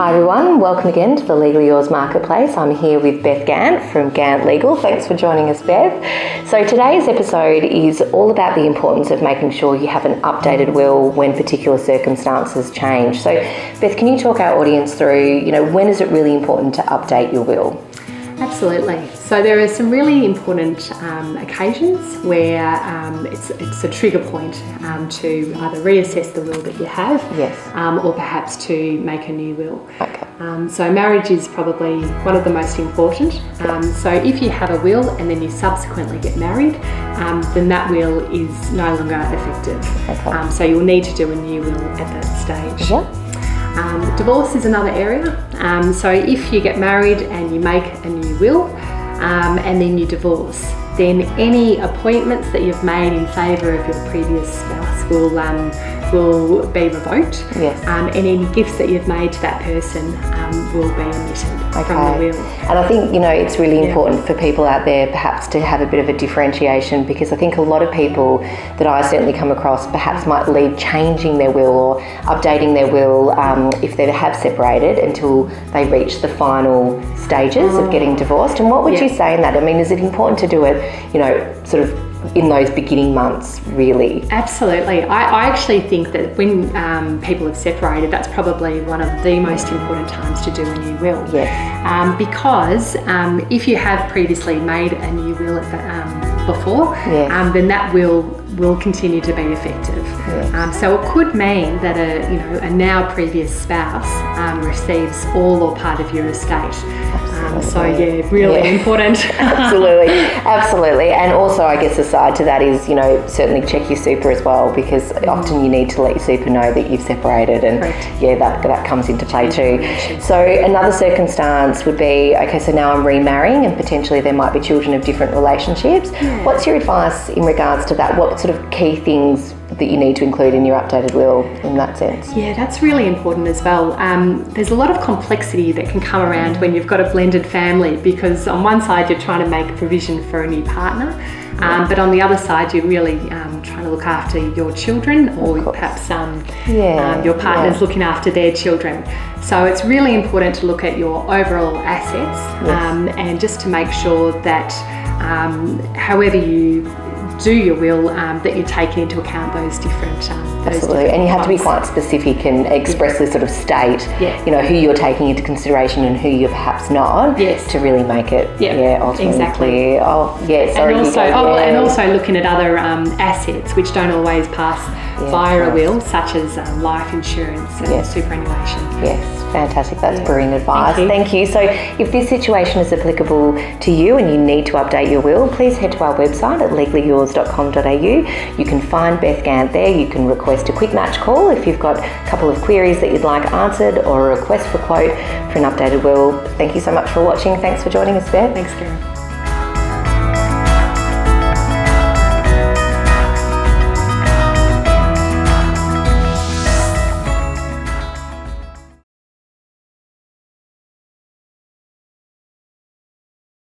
Hi everyone, welcome again to the Legally Yours Marketplace. I'm here with Beth Gant from Gant Legal. Thanks for joining us, Beth. So today's episode is all about the importance of making sure you have an updated will when particular circumstances change. So Beth, can you talk our audience through, when is it really important to update your will? Absolutely. So there are some really important occasions where it's a trigger point to either reassess the will that you have, yes, or perhaps to make a new will. Okay. So marriage is probably one of the most important. So if you have a will and then you subsequently get married, then that will is no longer effective. Okay. So you'll need to do a new will at that stage. Yeah. Divorce is another area. So if you get married and you make a new will and then you divorce, then any appointments that you've made in favour of your previous spouse will be revoked. Yes. And any gifts that you've made to that person will be omitted from the will. And I think, it's really important for people out there perhaps to have a bit of a differentiation, because I think a lot of people that I certainly come across perhaps might leave changing their will or updating their will if they have separated until they reach the final stages of getting divorced. And what would you say in that? I mean, is it important to do it, sort of in those beginning months, really? Absolutely. I actually think that when people have separated, that's probably one of the most important times to do a new will. Yes. Because if you have previously made a new will before, then that will continue to be effective. Yes. So it could mean that a now previous spouse receives all or part of your estate. Really important. Absolutely. And also, I guess aside to that is, certainly check your super as well, because often you need to let your super know that you've separated, and that comes into play too. So another circumstance would be, okay, so now I'm remarrying and potentially there might be children of different relationships. Yeah. What's your advice in regards to that? What sort of key things that you need to include in your updated will in that sense? Yeah, that's really important as well. There's a lot of complexity that can come around when you've got a blended family, because on one side you're trying to make provision for a new partner, but on the other side you're really trying to look after your children, or perhaps your partner's looking after their children. So it's really important to look at your overall assets, and just to make sure that however you do your will, that you're taking into account those different Absolutely. And you have to be quite specific and expressly sort of state who you're taking into consideration and who you're perhaps not, to really make it ultimately clear. And also looking at other assets which don't always pass via a will, such as life insurance and superannuation. Yes, fantastic. That's brilliant advice. Thank you. So if this situation is applicable to you and you need to update your will, please head to our website at legallyyours.com.au. You can find Beth Gant there. You can request a quick match call if you've got a couple of queries that you'd like answered, or a request for quote for an updated will. Thank you so much for watching. Thanks for joining us, Beth. Thanks, Karen.